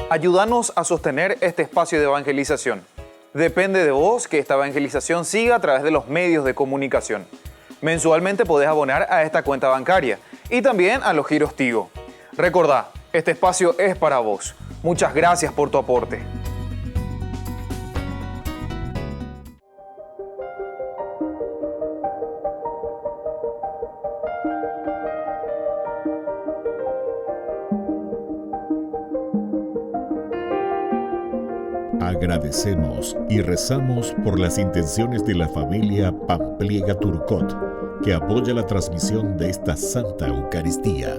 Ayúdanos a sostener este espacio de evangelización. Depende de vos que esta evangelización siga a través de los medios de comunicación. Mensualmente podés abonar a esta cuenta bancaria y también a los giros Tigo. Recordá, este espacio es para vos. Muchas gracias por tu aporte. Agradecemos y rezamos por las intenciones de la familia Pampliega Turcot, que apoya la transmisión de esta Santa Eucaristía.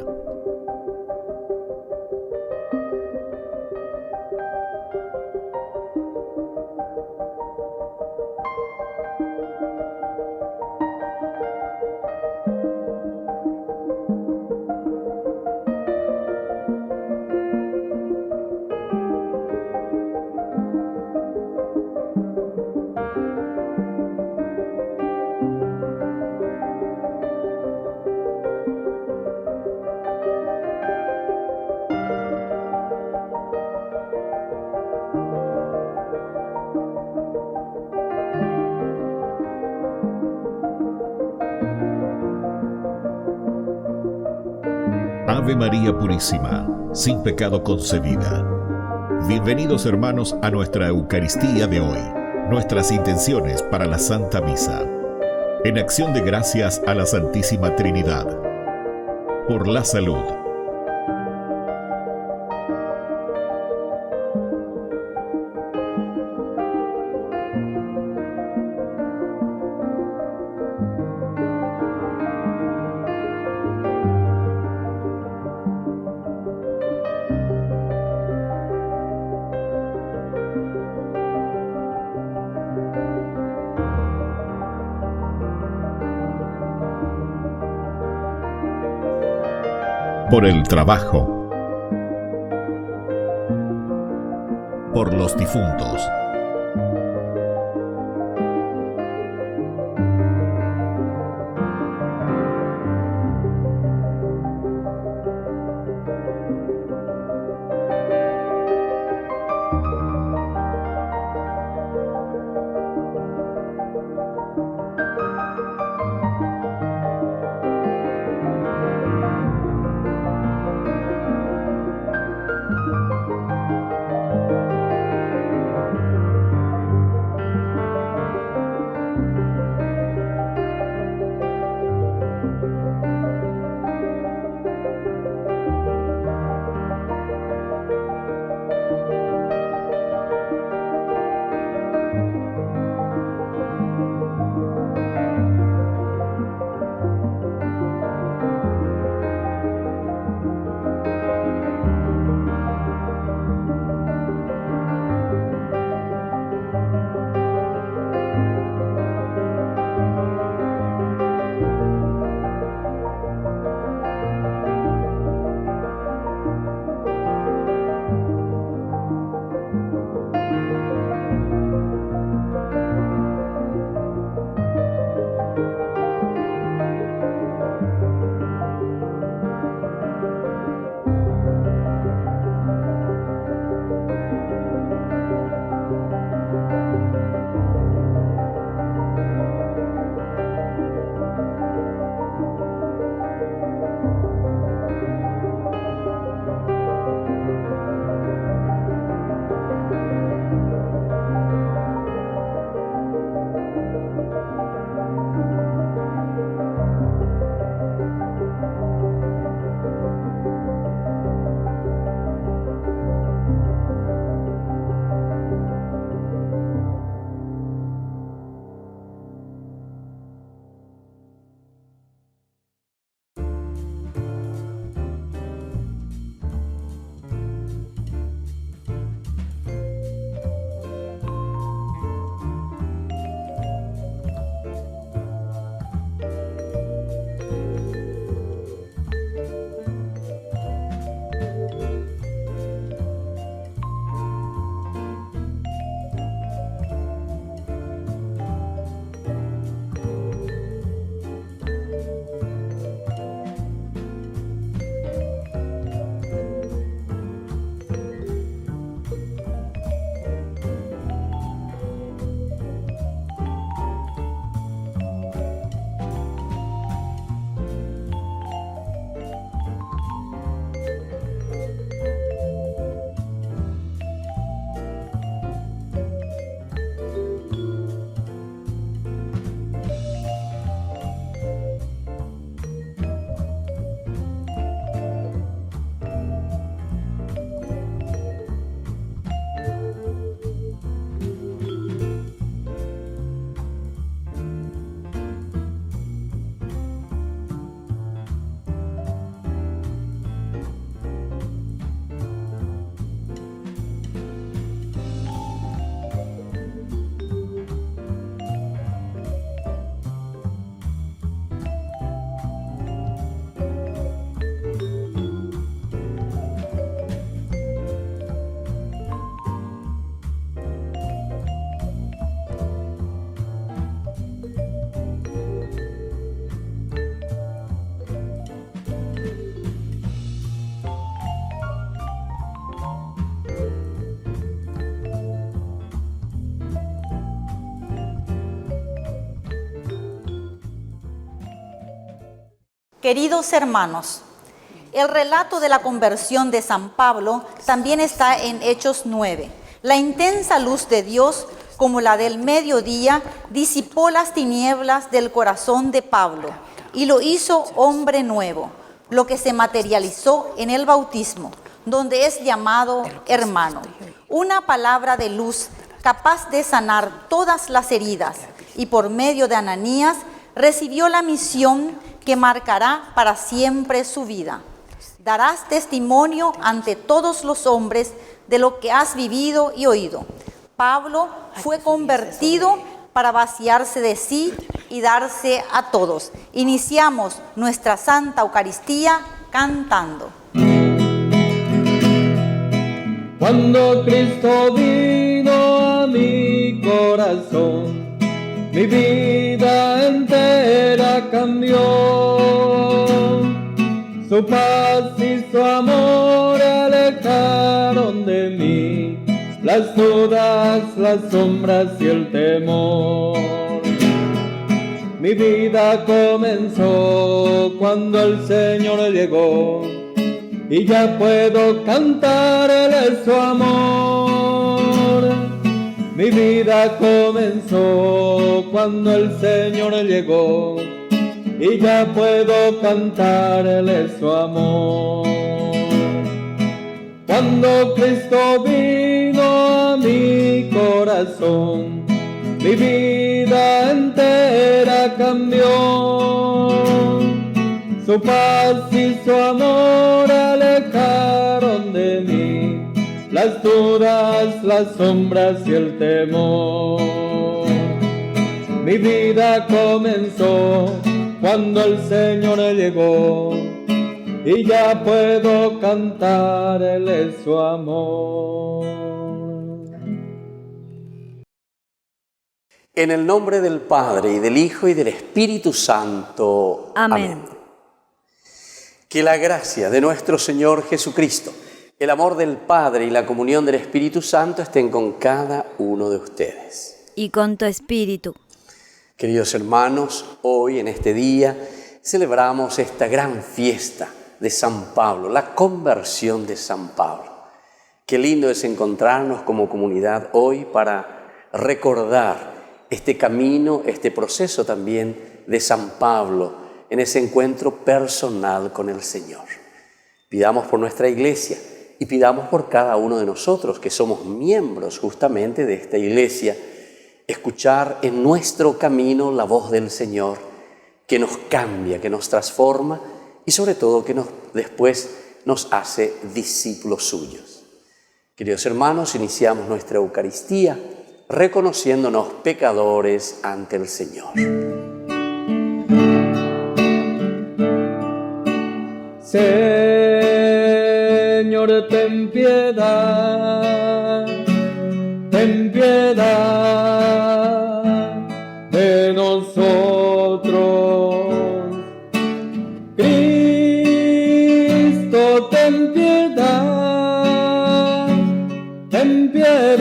Ave María Purísima, sin pecado concebida. Bienvenidos hermanos a nuestra Eucaristía de hoy, nuestras intenciones para la Santa Misa. En acción de gracias a la Santísima Trinidad. Por la salud. Por el trabajo, por los difuntos, Queridos hermanos, el relato de la conversión de San Pablo también está en Hechos 9. La intensa luz de Dios, como la del mediodía, disipó las tinieblas del corazón de Pablo y lo hizo hombre nuevo, lo que se materializó en el bautismo, donde es llamado hermano. Una palabra de luz capaz de sanar todas las heridas, y por medio de Ananías recibió la misión que marcará para siempre su vida. Darás testimonio ante todos los hombres de lo que has vivido y oído. Pablo fue convertido para vaciarse de sí y darse a todos. Iniciamos nuestra Santa Eucaristía cantando. Cuando Cristo vino a mi corazón, mi vida entera cambió. Su paz y su amor alejaron de mí las dudas, las sombras y el temor. Mi vida comenzó cuando el Señor llegó, y ya puedo cantarle su amor. Mi vida comenzó cuando el Señor llegó, y ya puedo cantarle su amor. Cuando Cristo vino a mi corazón, mi vida entera cambió. Su paz y su amor alejaron de mí las dudas, las sombras y el temor. Mi vida comenzó cuando el Señor llegó, y ya puedo cantarle su amor. En el nombre del Padre, y del Hijo, y del Espíritu Santo. Amén. Que la gracia de nuestro Señor Jesucristo, el amor del Padre y la comunión del Espíritu Santo estén con cada uno de ustedes. Y con tu espíritu. Queridos hermanos, hoy en este día celebramos esta gran fiesta de San Pablo, la conversión de San Pablo. Qué lindo es encontrarnos como comunidad hoy para recordar este camino, este proceso también de San Pablo en ese encuentro personal con el Señor. Pidamos por nuestra iglesia y pidamos por cada uno de nosotros que somos miembros justamente de esta iglesia, escuchar en nuestro camino la voz del Señor que nos cambia, que nos transforma y sobre todo que después nos hace discípulos suyos. Queridos hermanos, iniciamos nuestra Eucaristía reconociéndonos pecadores ante el Señor. Señor, ten piedad de nosotros. Cristo, ten piedad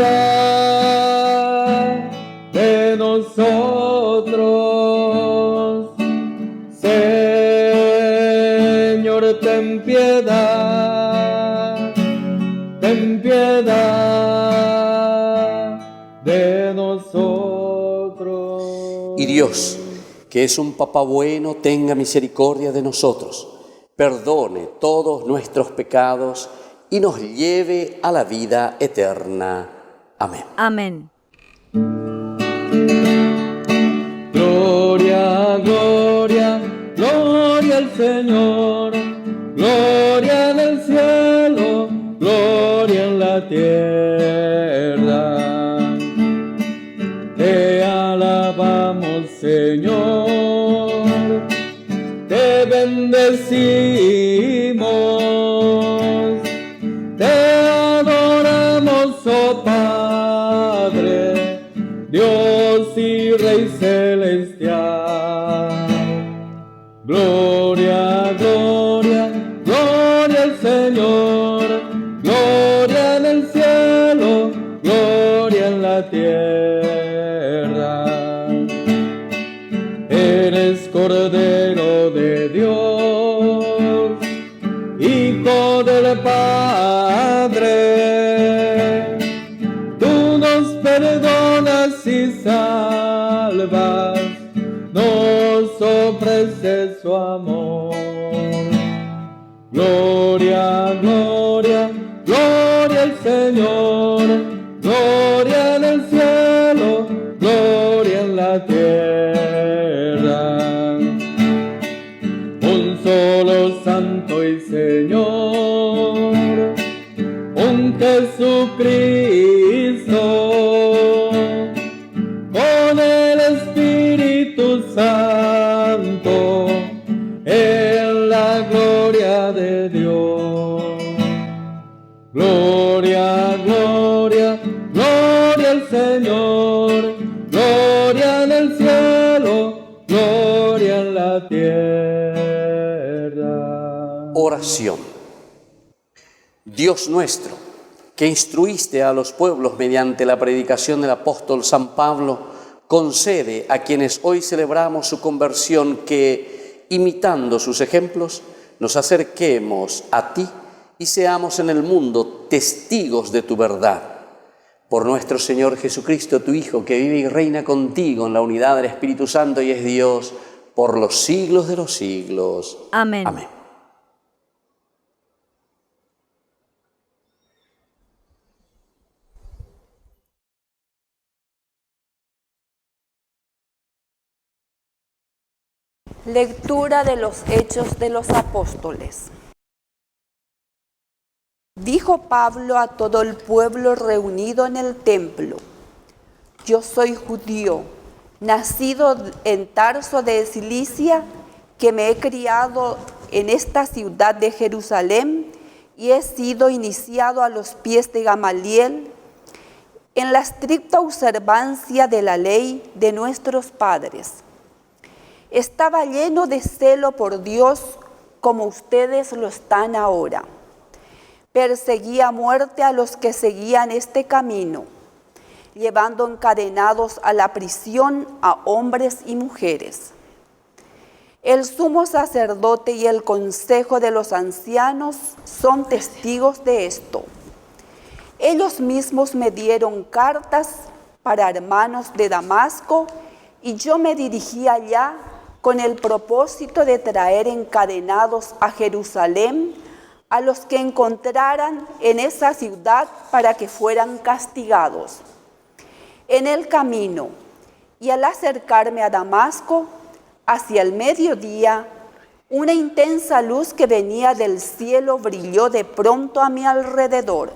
de nosotros. Señor, ten piedad de nosotros. Y Dios, que es un Papá bueno, tenga misericordia de nosotros, perdone todos nuestros pecados y nos lleve a la vida eterna. Amén. Amén. Gloria, gloria, gloria al Señor, gloria en el cielo, gloria en la tierra. Te alabamos, Señor, te bendecimos, te adoramos, oh Padre, Dios y Rey celestial. Gloria, gloria, gloria al Señor, gloria en el cielo, gloria en la tierra. Eres Cordero de Dios, es su amor. Gloria, gloria, gloria al Señor, gloria en el cielo, gloria en la tierra. Un solo Santo y Señor, un Jesucristo, con el Espíritu Santo, en la gloria de Dios. Gloria, gloria, gloria al Señor, gloria en el cielo, gloria en la tierra. Oración. Dios nuestro, que instruiste a los pueblos mediante la predicación del apóstol San Pablo, concede a quienes hoy celebramos su conversión que, imitando sus ejemplos, nos acerquemos a ti y seamos en el mundo testigos de tu verdad. Por nuestro Señor Jesucristo, tu Hijo, que vive y reina contigo en la unidad del Espíritu Santo y es Dios por los siglos de los siglos. Amén. Amén. Lectura de los Hechos de los Apóstoles. Dijo Pablo a todo el pueblo reunido en el templo: yo soy judío, nacido en Tarso de Cilicia, que me he criado en esta ciudad de Jerusalén y he sido iniciado a los pies de Gamaliel en la estricta observancia de la ley de nuestros padres. Estaba lleno de celo por Dios, como ustedes lo están ahora. Perseguía a muerte a los que seguían este camino, llevando encadenados a la prisión a hombres y mujeres. El sumo sacerdote y el consejo de los ancianos son testigos de esto. Ellos mismos me dieron cartas para hermanos de Damasco y yo me dirigí allá con el propósito de traer encadenados a Jerusalén a los que encontraran en esa ciudad para que fueran castigados. En el camino y al acercarme a Damasco, hacia el mediodía, una intensa luz que venía del cielo brilló de pronto a mi alrededor.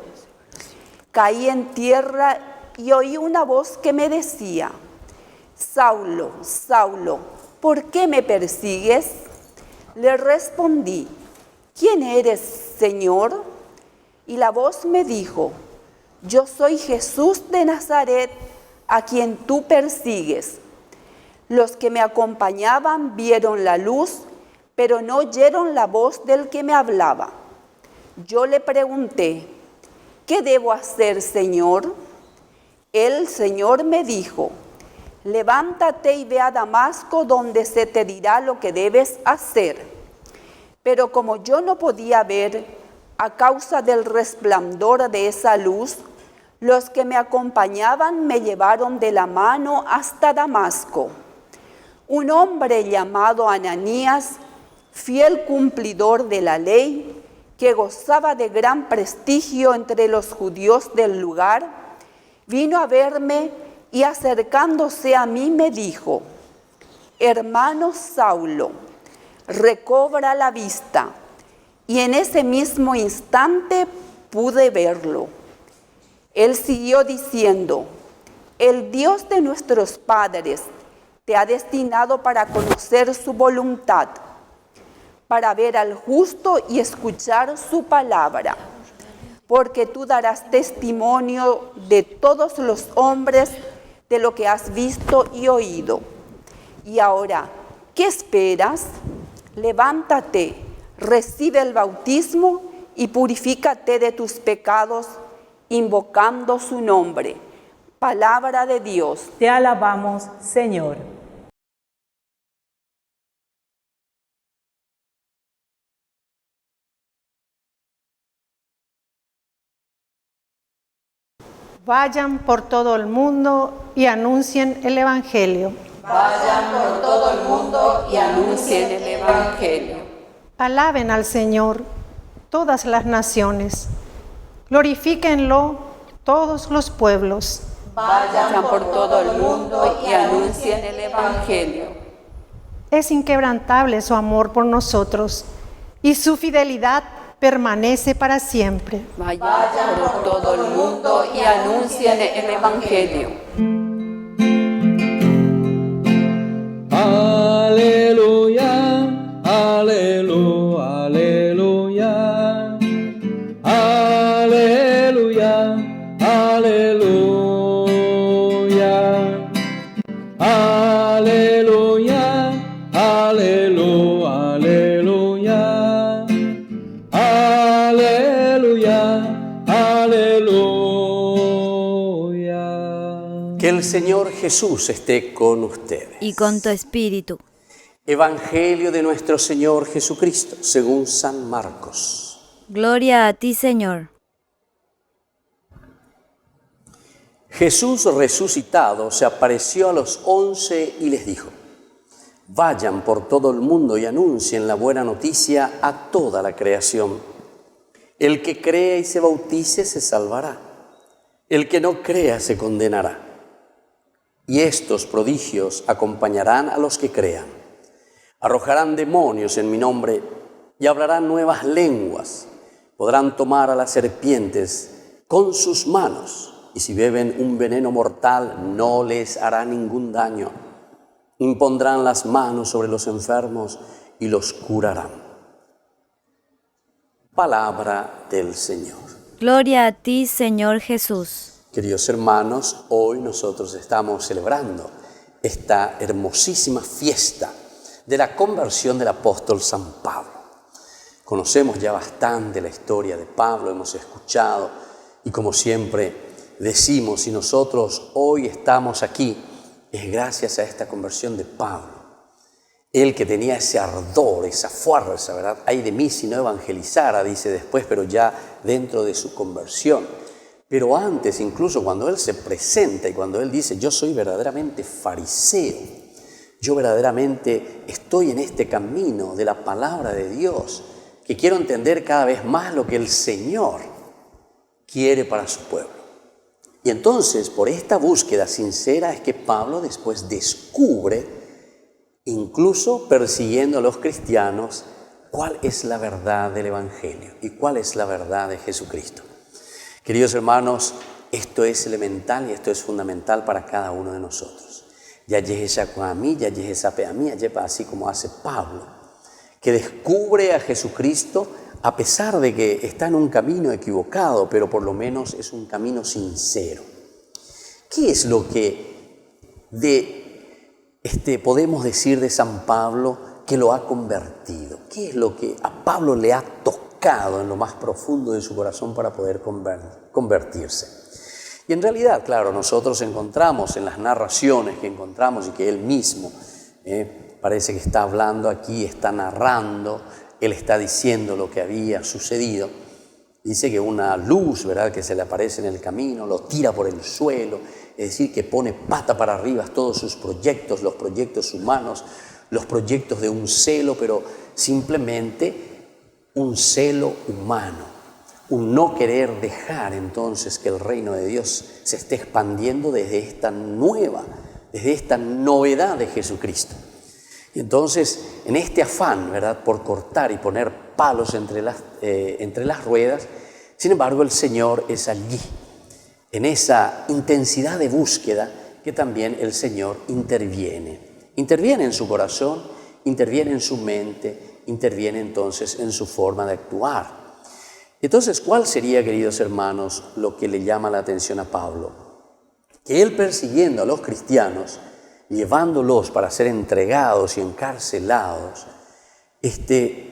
Caí en tierra y oí una voz que me decía: Saulo, Saulo, ¿por qué me persigues? Le respondí: ¿quién eres, Señor? Y la voz me dijo: yo soy Jesús de Nazaret, a quien tú persigues. Los que me acompañaban vieron la luz, pero no oyeron la voz del que me hablaba. Yo le pregunté: ¿qué debo hacer, Señor? El Señor me dijo: levántate y ve a Damasco, donde se te dirá lo que debes hacer. Pero como yo no podía ver a causa del resplandor de esa luz, los que me acompañaban me llevaron de la mano hasta Damasco. Un hombre llamado Ananías, fiel cumplidor de la ley, que gozaba de gran prestigio entre los judíos del lugar, vino a verme y acercándose a mí me dijo: hermano Saulo, recobra la vista. Y en ese mismo instante pude verlo. Él siguió diciendo: el Dios de nuestros padres te ha destinado para conocer su voluntad, para ver al justo y escuchar su palabra, porque tú darás testimonio de todos los hombres de lo que has visto y oído. Y ahora, ¿qué esperas? Levántate, recibe el bautismo y purifícate de tus pecados, invocando su nombre. Palabra de Dios. Te alabamos, Señor. Vayan por todo el mundo y anuncien el Evangelio. Vayan por todo el mundo y anuncien el Evangelio. Alaben al Señor todas las naciones. Glorifíquenlo todos los pueblos. Vayan por todo el mundo y anuncien el Evangelio. Es inquebrantable su amor por nosotros y su fidelidad permanece para siempre. Vayan por todo el mundo y anuncien el Evangelio. Aleluya, aleluya, aleluya. Aleluya, aleluya. Aleluya, aleluya, aleluya. Aleluya, aleluya. Que el Señor Jesús esté con ustedes. Y con tu espíritu. Evangelio de nuestro Señor Jesucristo, según San Marcos. Gloria a ti, Señor. Jesús resucitado se apareció a los 11 y les dijo: vayan por todo el mundo y anuncien la buena noticia a toda la creación. El que crea y se bautice se salvará. El que no crea se condenará. Y estos prodigios acompañarán a los que crean. Arrojarán demonios en mi nombre y hablarán nuevas lenguas. Podrán tomar a las serpientes con sus manos y si beben un veneno mortal no les hará ningún daño. Impondrán las manos sobre los enfermos y los curarán. Palabra del Señor. Gloria a ti, Señor Jesús. Queridos hermanos, hoy nosotros estamos celebrando esta hermosísima fiesta de la conversión del apóstol San Pablo. Conocemos ya bastante la historia de Pablo, hemos escuchado y como siempre decimos, si nosotros hoy estamos aquí, es gracias a esta conversión de Pablo. Él que tenía ese ardor, esa fuerza, ¿verdad? Ay de mí si no evangelizara, dice después, pero ya dentro de su conversión. Pero antes, incluso cuando él se presenta y cuando él dice, yo soy verdaderamente fariseo, yo verdaderamente estoy en este camino de la palabra de Dios, que quiero entender cada vez más lo que el Señor quiere para su pueblo. Y entonces, por esta búsqueda sincera es que Pablo después descubre, incluso persiguiendo a los cristianos, cuál es la verdad del Evangelio y cuál es la verdad de Jesucristo. Queridos hermanos, esto es elemental y esto es fundamental para cada uno de nosotros. Ya a mí, ya a mí, así como hace Pablo, que descubre a Jesucristo a pesar de que está en un camino equivocado, pero por lo menos es un camino sincero. ¿Qué es lo que podemos decir de San Pablo que lo ha convertido? ¿Qué es lo que a Pablo le ha tocado en lo más profundo de su corazón para poder convertirse? Y en realidad, claro, nosotros encontramos en las narraciones que encontramos y que él mismo parece que está hablando aquí, está narrando, él está diciendo lo que había sucedido. Dice que una luz, ¿verdad?, que se le aparece en el camino, lo tira por el suelo, es decir, que pone pata para arriba todos sus proyectos, los proyectos humanos, los proyectos de un celo, pero simplemente un celo humano, un no querer dejar entonces que el reino de Dios se esté expandiendo desde esta novedad de Jesucristo. Y entonces, en este afán, ¿verdad?, por cortar y poner palos entre las ruedas, sin embargo, el Señor es allí, en esa intensidad de búsqueda que también el Señor interviene. Interviene en su corazón, interviene en su mente, interviene entonces en su forma de actuar. Entonces, ¿cuál sería, queridos hermanos, lo que le llama la atención a Pablo? Que él persiguiendo a los cristianos, llevándolos para ser entregados y encarcelados,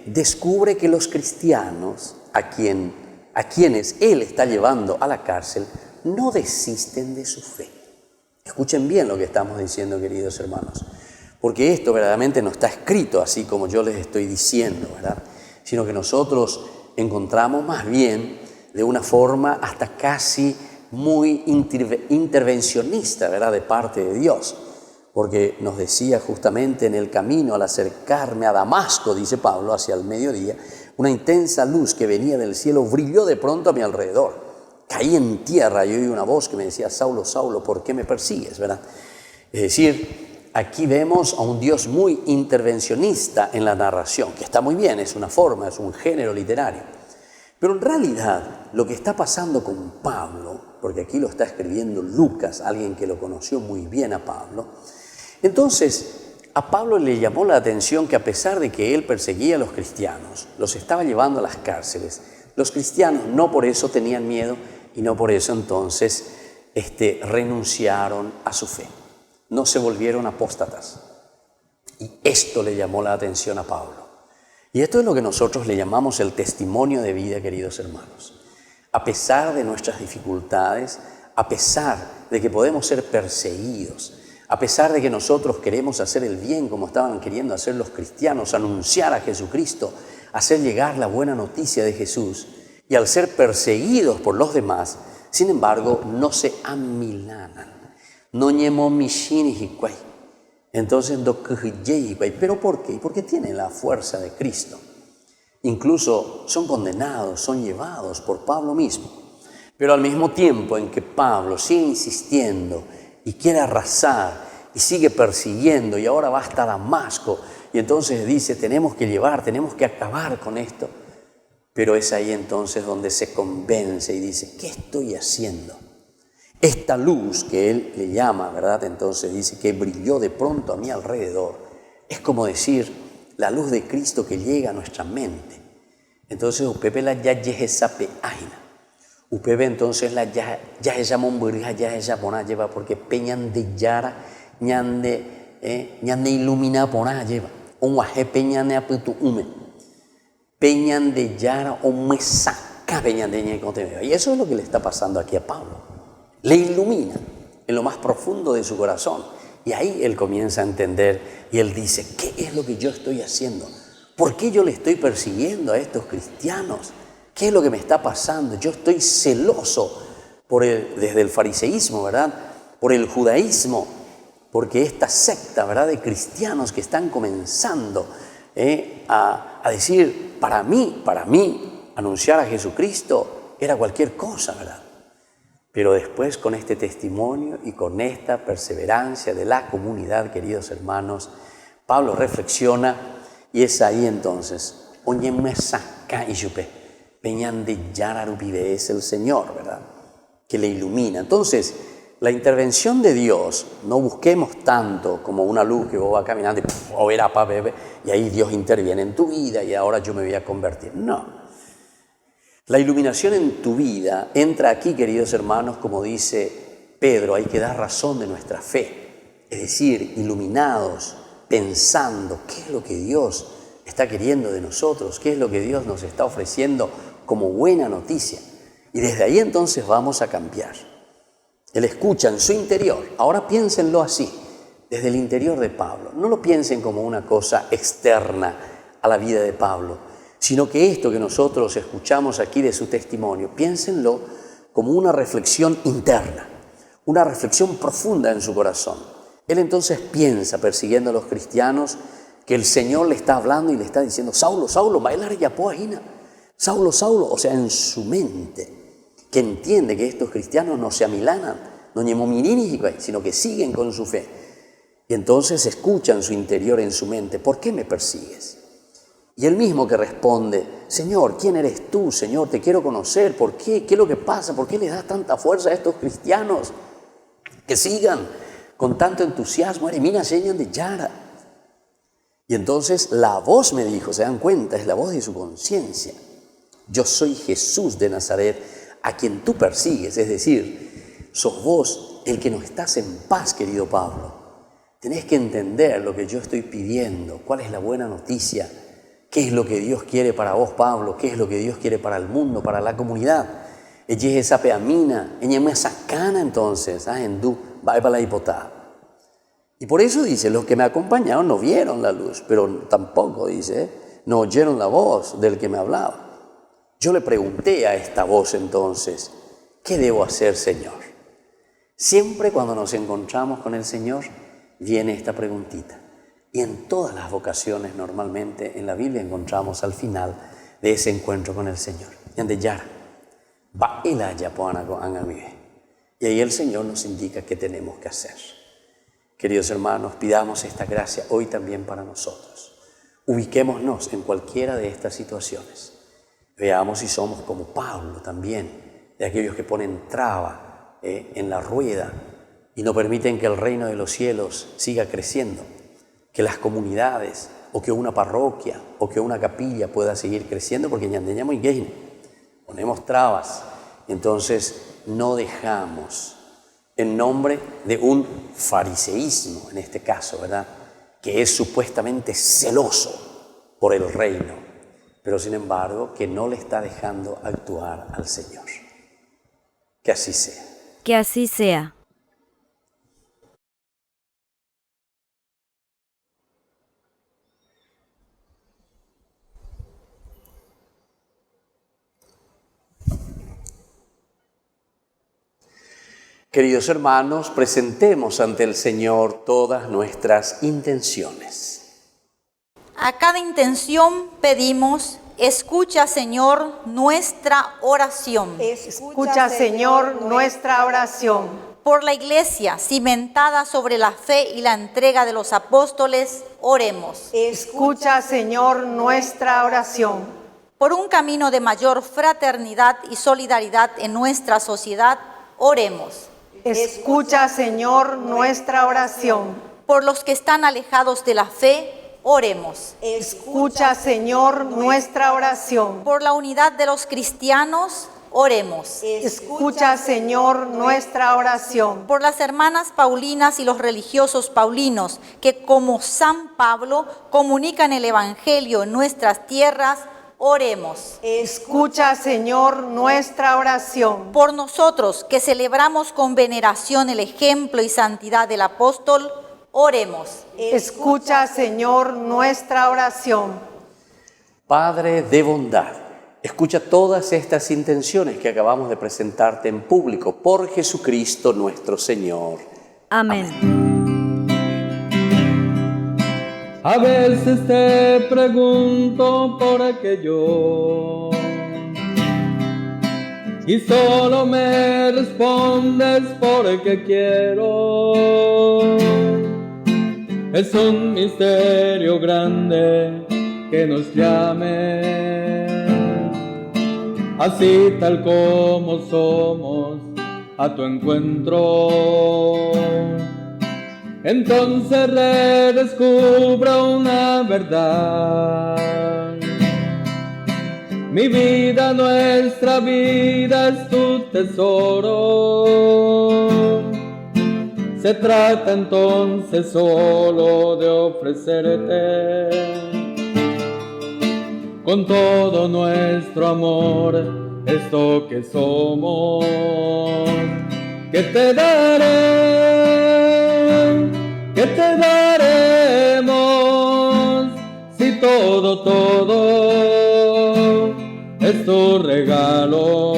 descubre que los cristianos a quienes él está llevando a la cárcel no desisten de su fe. Escuchen bien lo que estamos diciendo, queridos hermanos, porque esto verdaderamente no está escrito así como yo les estoy diciendo, ¿verdad?, sino que nosotros encontramos más bien de una forma hasta casi muy intervencionista, ¿verdad?, de parte de Dios. porque nos decía justamente en el camino al acercarme a Damasco, dice Pablo, hacia el mediodía, una intensa luz que venía del cielo brilló de pronto a mi alrededor. Caí en tierra y oí una voz que me decía, Saulo, Saulo, ¿por qué me persigues? ¿Verdad? Es decir, aquí vemos a un Dios muy intervencionista en la narración, que está muy bien, es una forma, es un género literario. Pero en realidad lo que está pasando con Pablo, porque aquí lo está escribiendo Lucas, alguien que lo conoció muy bien a Pablo, entonces a Pablo le llamó la atención que a pesar de que él perseguía a los cristianos, los estaba llevando a las cárceles, los cristianos no por eso tenían miedo y no por eso entonces renunciaron a su fe, no se volvieron apóstatas. Y esto le llamó la atención a Pablo. Y esto es lo que nosotros le llamamos el testimonio de vida, queridos hermanos. A pesar de nuestras dificultades, a pesar de que podemos ser perseguidos, a pesar de que nosotros queremos hacer el bien como estaban queriendo hacer los cristianos, anunciar a Jesucristo, hacer llegar la buena noticia de Jesús, y al ser perseguidos por los demás, sin embargo, no se amilanan. No ñemo mishini hikwai. Entonces, ¿pero por qué? Porque tienen la fuerza de Cristo. Incluso son condenados, son llevados por Pablo mismo. Pero al mismo tiempo en que Pablo sigue insistiendo y quiere arrasar y sigue persiguiendo y ahora va hasta Damasco y entonces dice, tenemos que acabar con esto. Pero es ahí entonces donde se convence y dice, ¿qué estoy haciendo? Esta luz que él le llama, ¿verdad? Entonces dice que brilló de pronto a mi alrededor. Es como decir, la luz de Cristo que llega a nuestra mente. Entonces, upepe la ya yehesape aina. Upepe entonces la ya ella momburja ya ella pona lleva porque peñan de yara ñande ilumina pona lleva. Un guaje peñan de aputu ume. Peñan de yara o me saca peñan de ñecote. Y eso es lo que le está pasando aquí a Pablo. Le ilumina en lo más profundo de su corazón. Y ahí él comienza a entender y él dice, ¿qué es lo que yo estoy haciendo? ¿Por qué yo le estoy persiguiendo a estos cristianos? ¿Qué es lo que me está pasando? Yo estoy celoso desde el fariseísmo, ¿verdad? Por el judaísmo, porque esta secta, ¿verdad? De cristianos que están comenzando a decir, para mí, anunciar a Jesucristo era cualquier cosa, ¿verdad? Pero después con este testimonio y con esta perseverancia de la comunidad, queridos hermanos, Pablo reflexiona y es ahí entonces, oye me saca y yupe, peñan de yararupibe, es el Señor, ¿verdad? Que le ilumina. Entonces, la intervención de Dios, no busquemos tanto como una luz que vos vas caminando y ahí Dios interviene en tu vida y ahora yo me voy a convertir. No. La iluminación en tu vida entra aquí, queridos hermanos, como dice Pedro, hay que dar razón de nuestra fe. Es decir, iluminados, pensando qué es lo que Dios está queriendo de nosotros, qué es lo que Dios nos está ofreciendo como buena noticia. Y desde ahí entonces vamos a cambiar. Él escucha en su interior. Ahora piénsenlo así, desde el interior de Pablo. No lo piensen como una cosa externa a la vida de Pablo, sino que esto que nosotros escuchamos aquí de su testimonio, piénsenlo como una reflexión interna, una reflexión profunda en su corazón. Él entonces piensa, persiguiendo a los cristianos, que el Señor le está hablando y le está diciendo, Saulo, Saulo, bailar yapoahina, Saulo, Saulo, o sea, en su mente, que entiende que estos cristianos no se amilanan, no ñemomirini, sino que siguen con su fe. Y entonces escucha en su interior, en su mente, ¿por qué me persigues? Y él mismo que responde, Señor, ¿quién eres tú? Señor, te quiero conocer. ¿Por qué? ¿Qué es lo que pasa? ¿Por qué le das tanta fuerza a estos cristianos que sigan con tanto entusiasmo? Eremina señan de Yara. Y entonces la voz me dijo, se dan cuenta, es la voz de su conciencia. Yo soy Jesús de Nazaret, a quien tú persigues. Es decir, sos vos el que no estás en paz, querido Pablo. Tenés que entender lo que yo estoy pidiendo, cuál es la buena noticia. ¿Qué es lo que Dios quiere para vos, Pablo? ¿Qué es lo que Dios quiere para el mundo, para la comunidad? Ella es esa peamina, ella me sacana entonces, en du, va para la hipotada. Y por eso dice, los que me acompañaron no vieron la luz, pero tampoco, dice, no oyeron la voz del que me hablaba. Yo le pregunté a esta voz entonces, ¿qué debo hacer, Señor? Siempre cuando nos encontramos con el Señor, viene esta preguntita. Y en todas las vocaciones normalmente en la Biblia encontramos al final de ese encuentro con el Señor. Y ahí el Señor nos indica qué tenemos que hacer. Queridos hermanos, pidamos esta gracia hoy también para nosotros. Ubiquémonos en cualquiera de estas situaciones. Veamos si somos como Pablo también, de aquellos que ponen traba en la rueda y no permiten que el reino de los cielos siga creciendo, que las comunidades o que una parroquia o que una capilla pueda seguir creciendo, porque ñandeñamos y gay, ponemos trabas. Entonces no dejamos, en nombre de un fariseísmo, en este caso, ¿verdad?, que es supuestamente celoso por el reino, pero sin embargo que no le está dejando actuar al Señor. Que así sea. Que así sea. Queridos hermanos, presentemos ante el Señor todas nuestras intenciones. A cada intención pedimos, escucha, Señor, nuestra oración. Escucha, Señor, nuestra oración. Por la Iglesia, cimentada sobre la fe y la entrega de los apóstoles, oremos. Escucha, Señor, nuestra oración. Por un camino de mayor fraternidad y solidaridad en nuestra sociedad, oremos. Escucha, Señor, nuestra oración. Por los que están alejados de la fe, oremos. Escucha, Señor, nuestra oración. Por la unidad de los cristianos, oremos. Escucha, Señor, nuestra oración. Por las hermanas paulinas y los religiosos paulinos que, como San Pablo, comunican el Evangelio en nuestras tierras, oremos. Escucha, Señor, nuestra oración. Por nosotros que celebramos con veneración el ejemplo y santidad del apóstol, oremos. Escucha, Señor, nuestra oración. Padre de bondad, escucha todas estas intenciones que acabamos de presentarte en público por Jesucristo nuestro Señor. Amén. A veces te pregunto por aquello y solo me respondes porque quiero. Es un misterio grande que nos llame, así tal como somos, a tu encuentro. Entonces redescubro una verdad. Mi vida, nuestra vida es tu tesoro. Se trata entonces solo de ofrecerte con todo nuestro amor esto que somos, que te daré, que te daremos, si todo es tu regalo.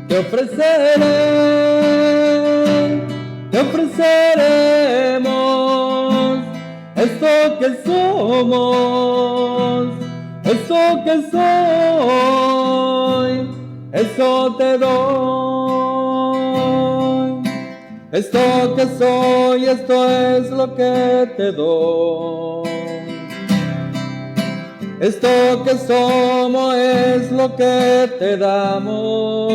Te ofreceremos esto que somos, esto que soy, eso te doy. Esto que soy, esto es lo que te doy. Esto que somos es lo que te damos.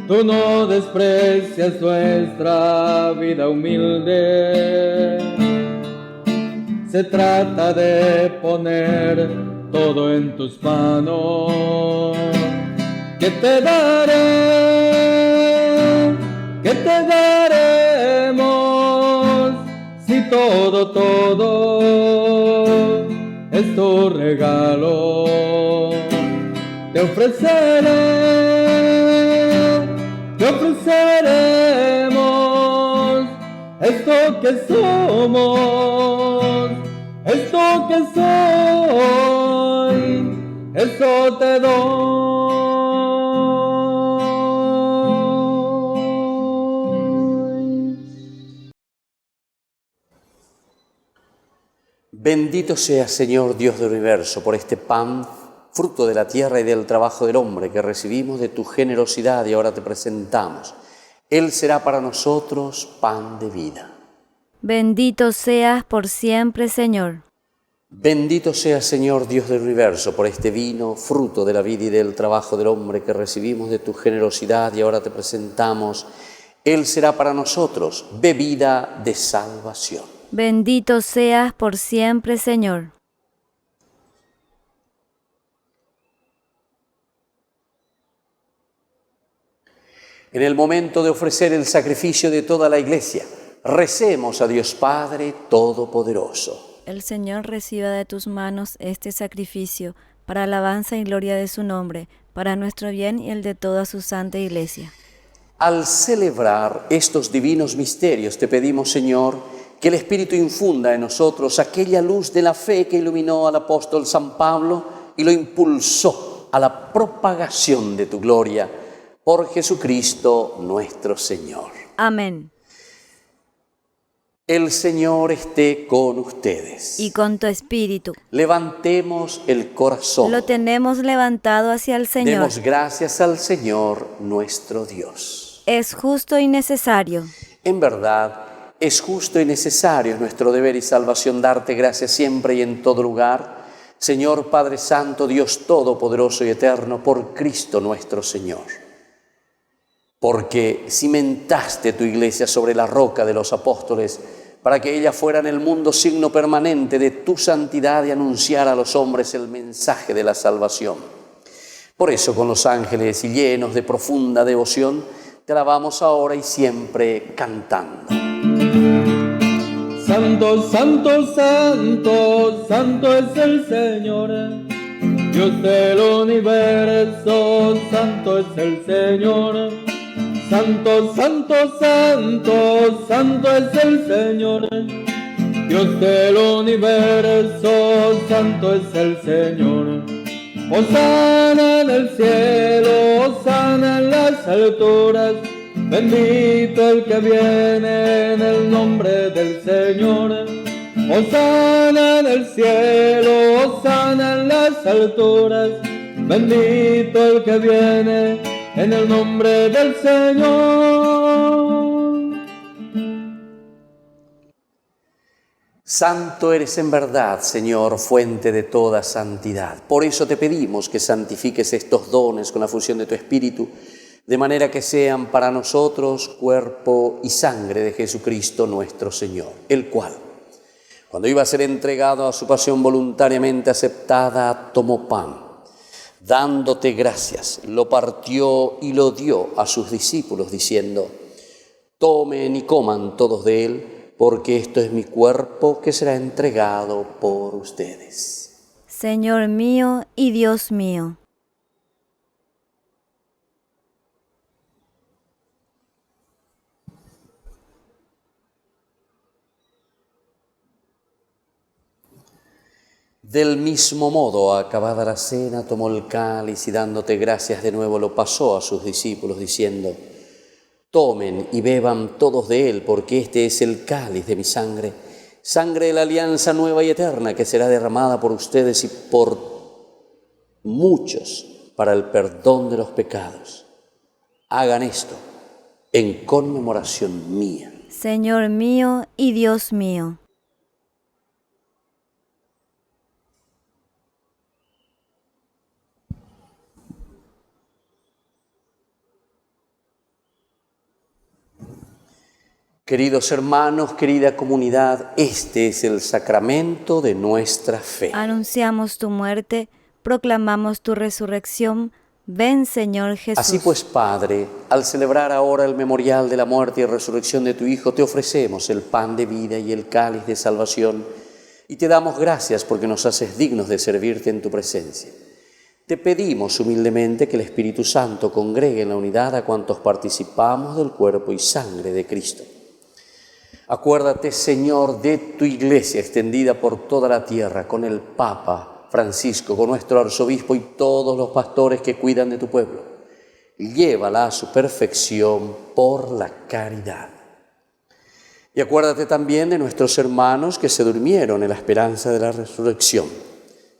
Tú no desprecias nuestra vida humilde. Se trata de poner todo en tus manos. Que te daré, que te daremos, si todo es tu regalo. Te ofreceremos esto que somos, esto que soy, eso te doy. Bendito seas, Señor Dios del universo, por este pan, fruto de la tierra y del trabajo del hombre, que recibimos de tu generosidad y ahora te presentamos. Él será para nosotros pan de vida. Bendito seas por siempre, Señor. Bendito seas, Señor Dios del universo, por este vino, fruto de la vida y del trabajo del hombre, que recibimos de tu generosidad y ahora te presentamos. Él será para nosotros bebida de salvación. Bendito seas por siempre, Señor. En el momento de ofrecer el sacrificio de toda la Iglesia, recemos a Dios Padre Todopoderoso. El Señor reciba de tus manos este sacrificio para alabanza y gloria de su nombre, para nuestro bien y el de toda su santa Iglesia. Al celebrar estos divinos misterios, te pedimos, Señor, que el Espíritu infunda en nosotros aquella luz de la fe que iluminó al apóstol San Pablo y lo impulsó a la propagación de tu gloria, por Jesucristo nuestro Señor. Amén. El Señor esté con ustedes. Y con tu espíritu. Levantemos el corazón. Lo tenemos levantado hacia el Señor. Demos gracias al Señor nuestro Dios. Es justo y necesario. En verdad, es justo y necesario, es nuestro deber y salvación darte gracias siempre y en todo lugar, Señor Padre Santo, Dios Todopoderoso y Eterno, por Cristo nuestro Señor. Porque cimentaste tu iglesia sobre la roca de los apóstoles, para que ella fuera en el mundo signo permanente de tu santidad y anunciara a los hombres el mensaje de la salvación. Por eso, con los ángeles y llenos de profunda devoción, te alabamos ahora y siempre cantando. Santo, santo, santo, santo es el Señor, Dios del universo, santo es el Señor. Santo, santo, santo, santo es el Señor, Dios del universo, santo es el Señor. Hosana en el cielo, hosana en las alturas, bendito el que viene en el nombre del Señor. Hosana en el cielo, hosana en las alturas, bendito el que viene en el nombre del Señor. Santo eres en verdad, Señor, fuente de toda santidad. Por eso te pedimos que santifiques estos dones con la fusión de tu Espíritu, de manera que sean para nosotros cuerpo y sangre de Jesucristo nuestro Señor, el cual, cuando iba a ser entregado a su pasión voluntariamente aceptada, tomó pan, dándote gracias, lo partió y lo dio a sus discípulos, diciendo: tomen y coman todos de él, porque esto es mi cuerpo que será entregado por ustedes. Señor mío y Dios mío. Del mismo modo, acabada la cena, tomó el cáliz y dándote gracias de nuevo lo pasó a sus discípulos, diciendo: tomen y beban todos de él, porque este es el cáliz de mi sangre, sangre de la alianza nueva y eterna, que será derramada por ustedes y por muchos para el perdón de los pecados. Hagan esto en conmemoración mía. Señor mío y Dios mío. Queridos hermanos, querida comunidad, este es el sacramento de nuestra fe. Anunciamos tu muerte, proclamamos tu resurrección. Ven, Señor Jesús. Así pues, Padre, al celebrar ahora el memorial de la muerte y resurrección de tu Hijo, te ofrecemos el pan de vida y el cáliz de salvación, y te damos gracias porque nos haces dignos de servirte en tu presencia. Te pedimos humildemente que el Espíritu Santo congregue en la unidad a cuantos participamos del cuerpo y sangre de Cristo. Acuérdate, Señor, de tu Iglesia extendida por toda la tierra, con el Papa Francisco, con nuestro arzobispo y todos los pastores que cuidan de tu pueblo. Llévala a su perfección por la caridad. Y acuérdate también de nuestros hermanos que se durmieron en la esperanza de la resurrección.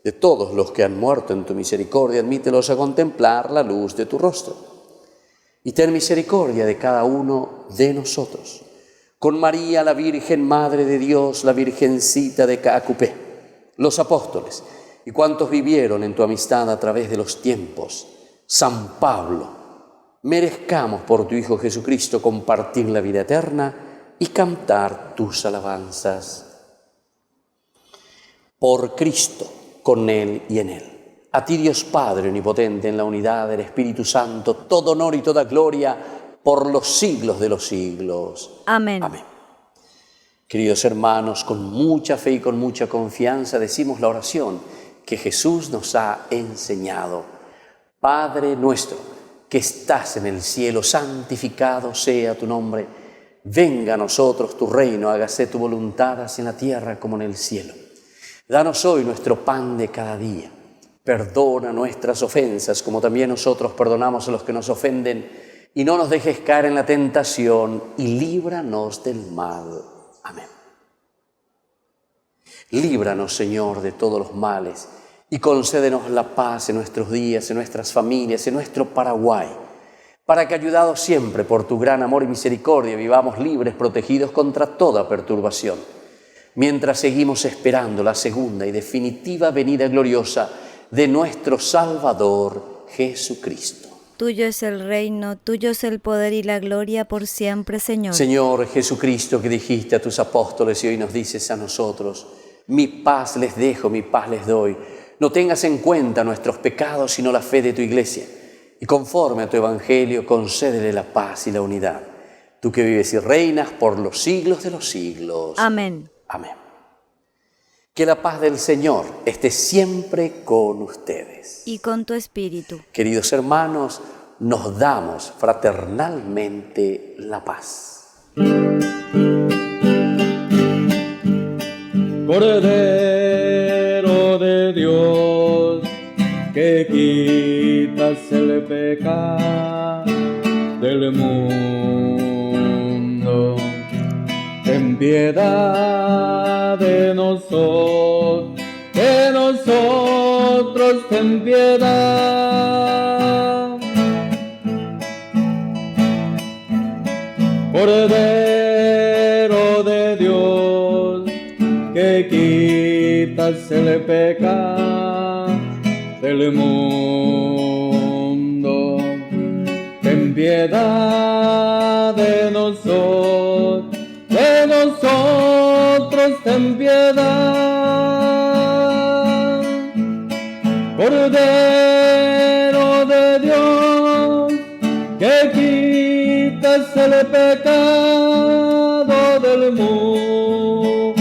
De todos los que han muerto en tu misericordia, admítelos a contemplar la luz de tu rostro. Y ten misericordia de cada uno de nosotros. Con María, la Virgen Madre de Dios, la Virgencita de Caacupé, los apóstoles y cuantos vivieron en tu amistad a través de los tiempos, San Pablo, merezcamos por tu Hijo Jesucristo compartir la vida eterna y cantar tus alabanzas. Por Cristo, con Él y en Él. A ti, Dios Padre Omnipotente, en la unidad del Espíritu Santo, todo honor y toda gloria por los siglos de los siglos. Amén. Amén. Queridos hermanos, con mucha fe y con mucha confianza decimos la oración que Jesús nos ha enseñado. Padre nuestro, que estás en el cielo, santificado sea tu nombre. Venga a nosotros tu reino, hágase tu voluntad, así en la tierra como en el cielo. Danos hoy nuestro pan de cada día. Perdona nuestras ofensas, como también nosotros perdonamos a los que nos ofenden. Y no nos dejes caer en la tentación, y líbranos del mal. Amén. Líbranos, Señor, de todos los males, y concédenos la paz en nuestros días, en nuestras familias, en nuestro Paraguay, para que, ayudados siempre por tu gran amor y misericordia, vivamos libres, protegidos contra toda perturbación, mientras seguimos esperando la segunda y definitiva venida gloriosa de nuestro Salvador Jesucristo. Tuyo es el reino, tuyo es el poder y la gloria por siempre, Señor. Señor Jesucristo, que dijiste a tus apóstoles y hoy nos dices a nosotros: mi paz les dejo, mi paz les doy. No tengas en cuenta nuestros pecados, sino la fe de tu Iglesia. Y conforme a tu Evangelio, concédele la paz y la unidad. Tú que vives y reinas por los siglos de los siglos. Amén. Amén. Que la paz del Señor esté siempre con ustedes. Y con tu espíritu. Queridos hermanos, nos damos fraternalmente la paz. Cordero de Dios, que quitas el pecado del mundo, ten piedad de nosotros, ten piedad. Cordero de Dios, que quitas el pecado del mundo, ten piedad de nosotros, ten piedad. Cordero de Dios, que quitas el pecado del mundo,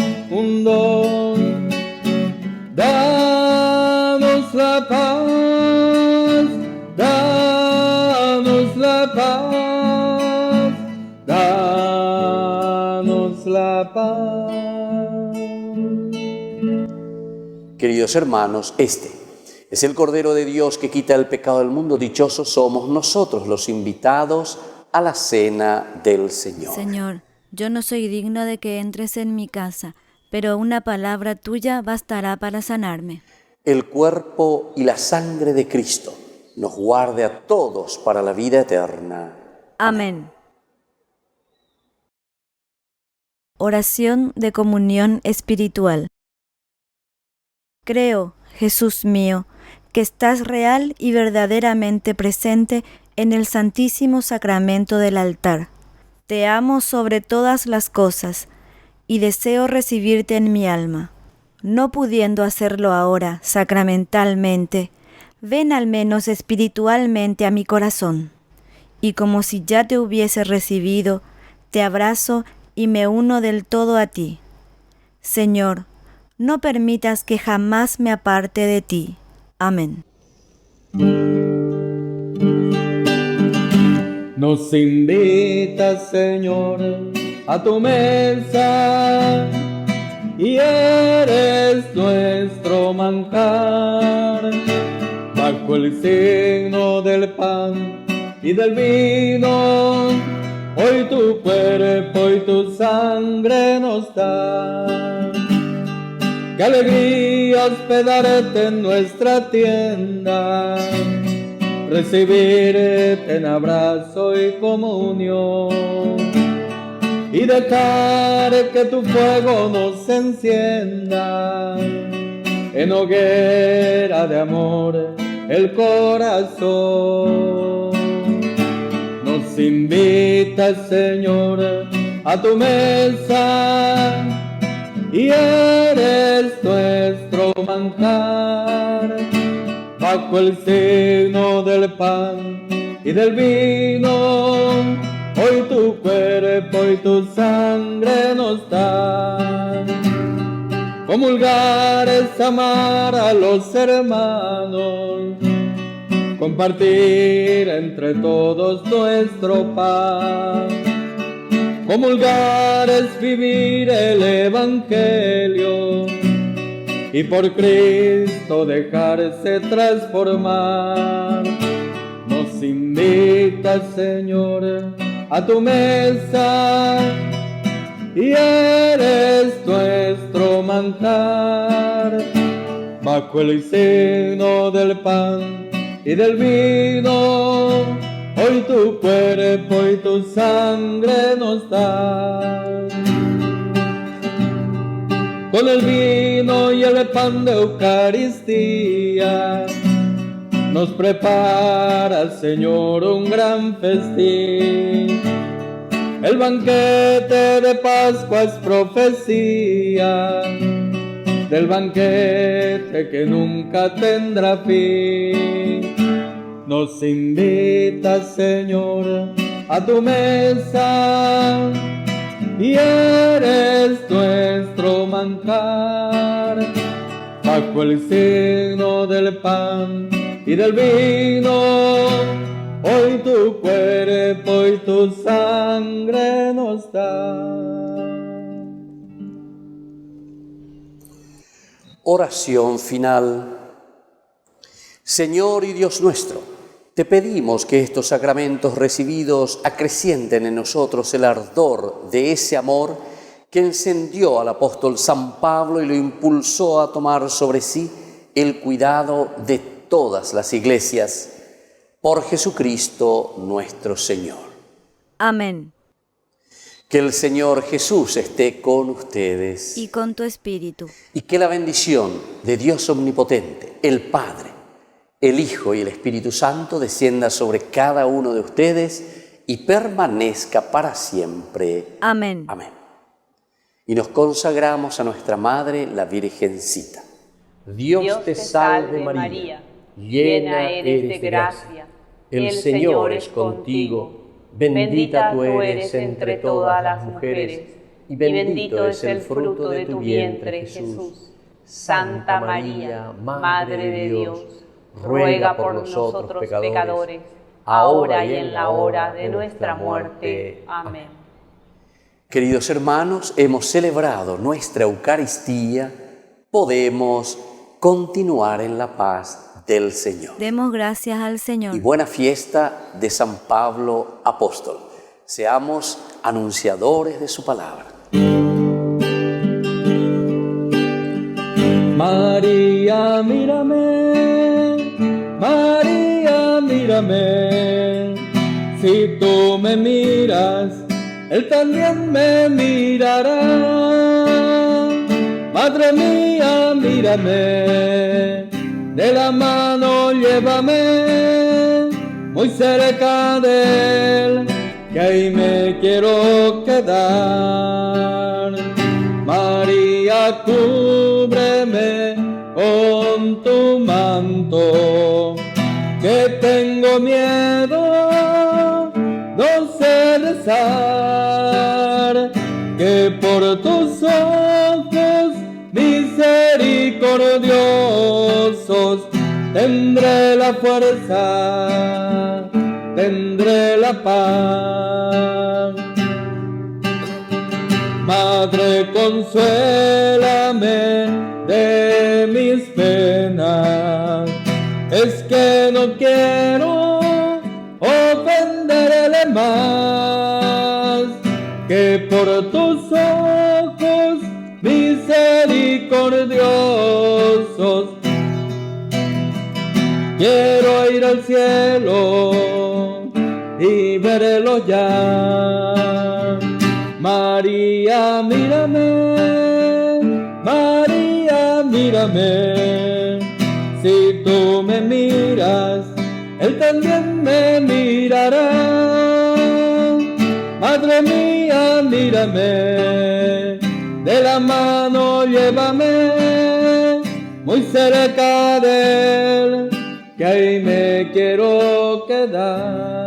danos la paz, danos la paz, danos la paz. Queridos hermanos, este es el Cordero de Dios que quita el pecado del mundo. Dichosos somos nosotros los invitados a la cena del Señor. Señor, yo no soy digno de que entres en mi casa, pero una palabra tuya bastará para sanarme. El cuerpo y la sangre de Cristo nos guarde a todos para la vida eterna. Amén. Oración de comunión espiritual. Creo, Jesús mío, que estás real y verdaderamente presente en el Santísimo Sacramento del altar. Te amo sobre todas las cosas y deseo recibirte en mi alma. No pudiendo hacerlo ahora sacramentalmente, ven al menos espiritualmente a mi corazón. Y como si ya te hubiese recibido, te abrazo y me uno del todo a ti. Señor, no permitas que jamás me aparte de ti. Amén. Nos invitas, Señor, a tu mesa, y eres nuestro manjar, bajo el signo del pan y del vino, hoy tu cuerpo y tu sangre nos da. Qué alegría hospedarte en nuestra tienda, recibirte en abrazo y comunión, y dejar que tu fuego nos encienda en hoguera de amor el corazón. Nos invitas, Señor, a tu mesa, y eres nuestro manjar, bajo el signo del pan y del vino. Hoy tu cuerpo y tu sangre nos dan. Comulgar es amar a los hermanos, compartir entre todos nuestro pan. Comulgar es vivir el Evangelio y por Cristo dejarse transformar. Nos invitas, Señor, a tu mesa, y eres nuestro manjar, bajo el signo del pan y del vino. Hoy tu cuerpo y tu sangre nos dan. Con el vino y el pan de Eucaristía nos prepara, Señor, un gran festín. El banquete de Pascua es profecía del banquete que nunca tendrá fin. Nos invitas, Señor, a tu mesa, y eres nuestro manjar, bajo el signo del pan y del vino. Hoy tu cuerpo y tu sangre nos da. Oración final. Señor y Dios nuestro, te pedimos que estos sacramentos recibidos acrecienten en nosotros el ardor de ese amor que encendió al apóstol San Pablo y lo impulsó a tomar sobre sí el cuidado de todas las iglesias. Por Jesucristo nuestro Señor. Amén. Que el Señor Jesús esté con ustedes. Y con tu espíritu. Y que la bendición de Dios Omnipotente, el Padre, el Hijo y el Espíritu Santo descienda sobre cada uno de ustedes y permanezca para siempre. Amén. Amén. Y nos consagramos a nuestra Madre, la Virgencita. Dios te salve María, llena eres de gracia, el Señor es contigo, bendita tú eres entre todas las mujeres, y bendito es el fruto de tu vientre, Jesús. Santa María, Madre de Dios, ruega por nosotros pecadores, ahora y en la hora de nuestra muerte. Amén. Queridos hermanos, hemos celebrado nuestra Eucaristía, podemos continuar en la paz del Señor. Demos gracias al Señor. Y buena fiesta de San Pablo Apóstol. Seamos anunciadores de su palabra. María, mírame, María, mírame, si tú me miras, Él también me mirará. Madre mía, mírame, de la mano llévame, muy cerca de Él, que ahí me quiero quedar. María, cúbreme con tu manto, que tengo miedo, no sé rezar, que por tus ojos misericordiosos tendré la fuerza, tendré la paz. Madre, consuélame de mis penas, es que no quiero ofenderle más. que por tus ojos misericordiosos quiero ir al cielo y verlo ya. María, mírame, María, mírame, si tú me miras, Él también me mirará. Madre mía, mírame, de la mano llévame, muy cerca de Él, que ahí me quiero quedar.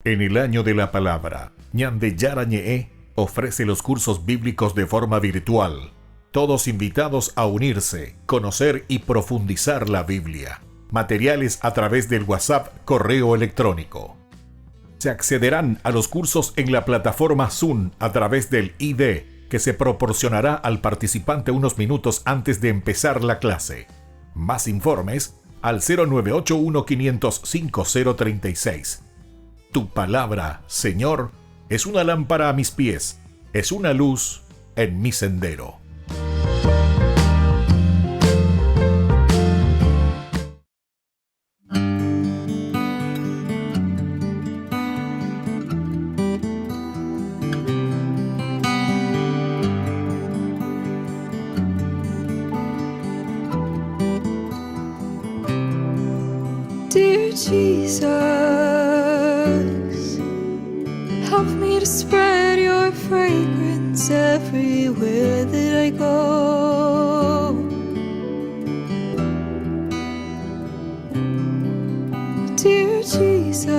En el año de la palabra, Ñande Yarañe'e ofrece los cursos bíblicos de forma virtual. Todos invitados a unirse, conocer y profundizar la Biblia. Materiales a través del WhatsApp, correo electrónico. Se accederán a los cursos en la plataforma Zoom a través del ID, que se proporcionará al participante unos minutos antes de empezar la clase. Más informes al 0981-500-5036. Tu palabra, Señor, es una lámpara a mis pies, es una luz en mi sendero. Dear Jesus, help me to spread your fragrance everywhere that I go. Dear Jesus,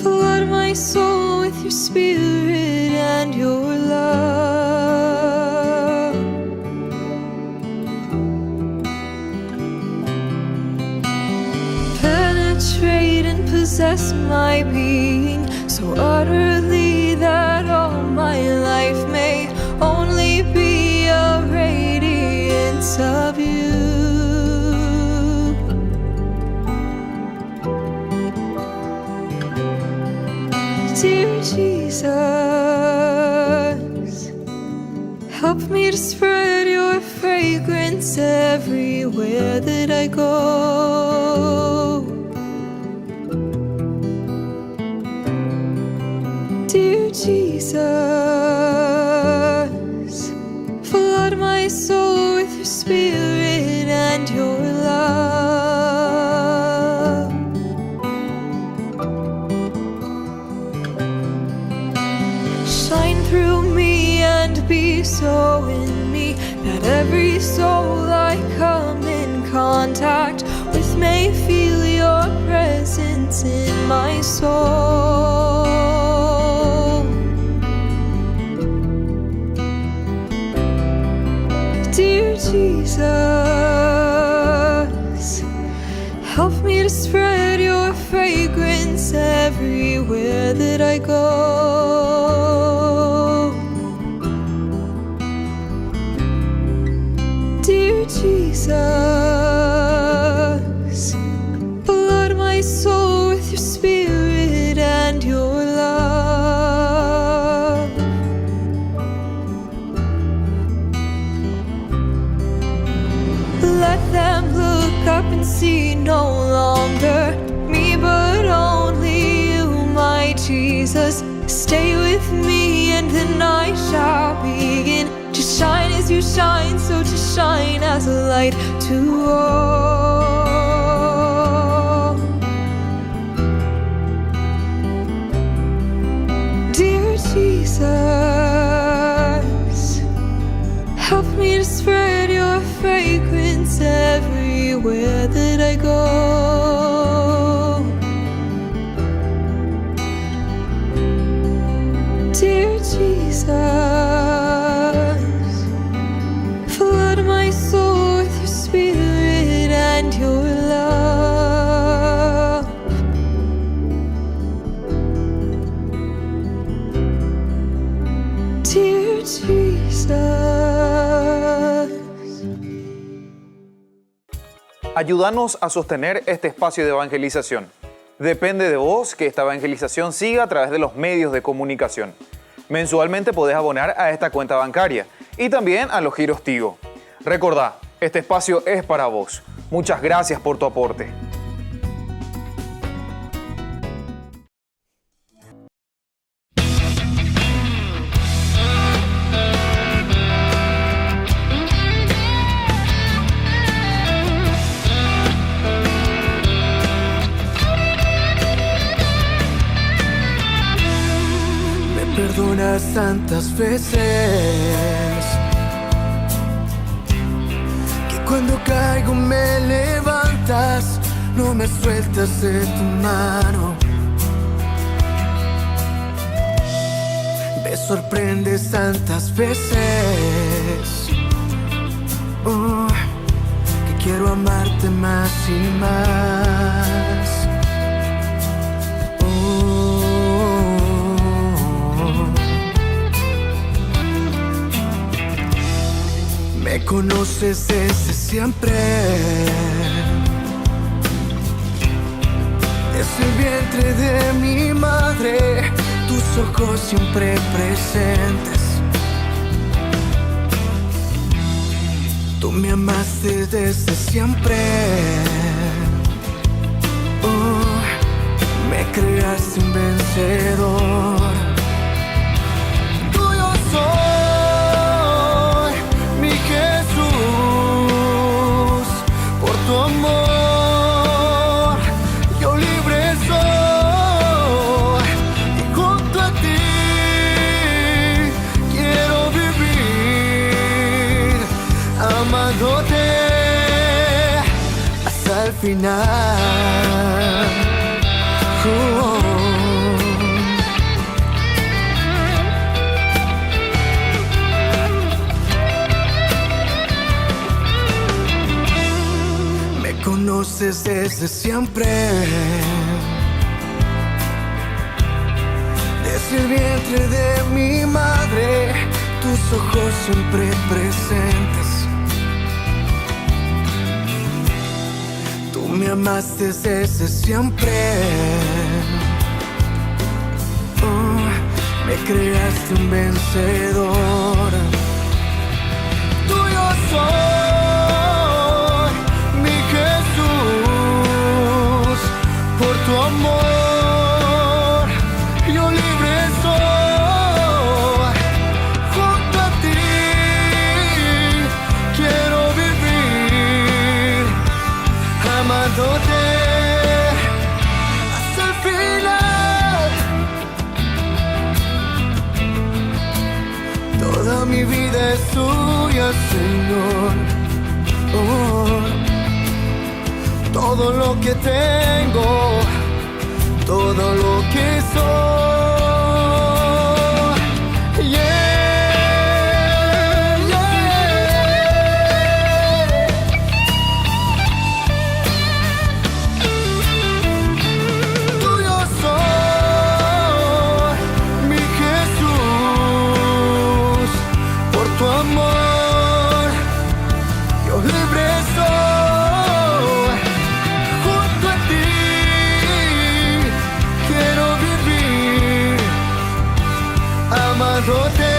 flood my soul with your spirit and your love. Penetrate and possess my being so utterly that all my life may only be a radiance of you. Dear Jesus, help me to spread your fragrance everywhere that I go. Dear Jesus, flood my soul with your spirit and your love. Shine through me and be so in me that every soul I come in contact with may feel your presence in my soul. Dear Jesus, help me to spread your fragrance everywhere that I go. Dear Jesus, flood my soul with your spirit and your love. Let them look up and see no longer me, but only you, my Jesus. Stay with me and then I shall begin to shine as you shine, so to shine as a light to all. Dear Jesus, help me to spread your fragrance everywhere that I go. Dear Jesus, flood my soul with your spirit and your love. Dear Jesus, Jesus. Ayúdanos a sostener este espacio de evangelización. Depende de vos que esta evangelización siga a través de los medios de comunicación. Mensualmente podés abonar a esta cuenta bancaria y también a los giros Tigo. Recordá, este espacio es para vos. Muchas gracias por tu aporte. Perdonas tantas veces que cuando caigo me levantas, no me sueltas de tu mano. Me sorprendes tantas veces que quiero amarte más y más. Me conoces desde siempre, desde el vientre de mi madre, tus ojos siempre presentes. Tú me amaste desde siempre, me creaste un vencedor. Tuyo soy. Tu amor, yo libre soy y junto a ti quiero vivir amándote hasta el final. Conoces desde siempre, desde el vientre de mi madre, tus ojos siempre presentes. Tú me amaste desde siempre, me creaste un vencedor. Tuyo soy. Por tu amor, yo libre soy. Junto a ti quiero vivir amándote hasta el final. Toda mi vida es tuya, Señor. Todo lo que tengo, todo lo que soy, yeah, yeah. Tuyo soy, mi Jesús, por tu amor, yo libre soy. Amándote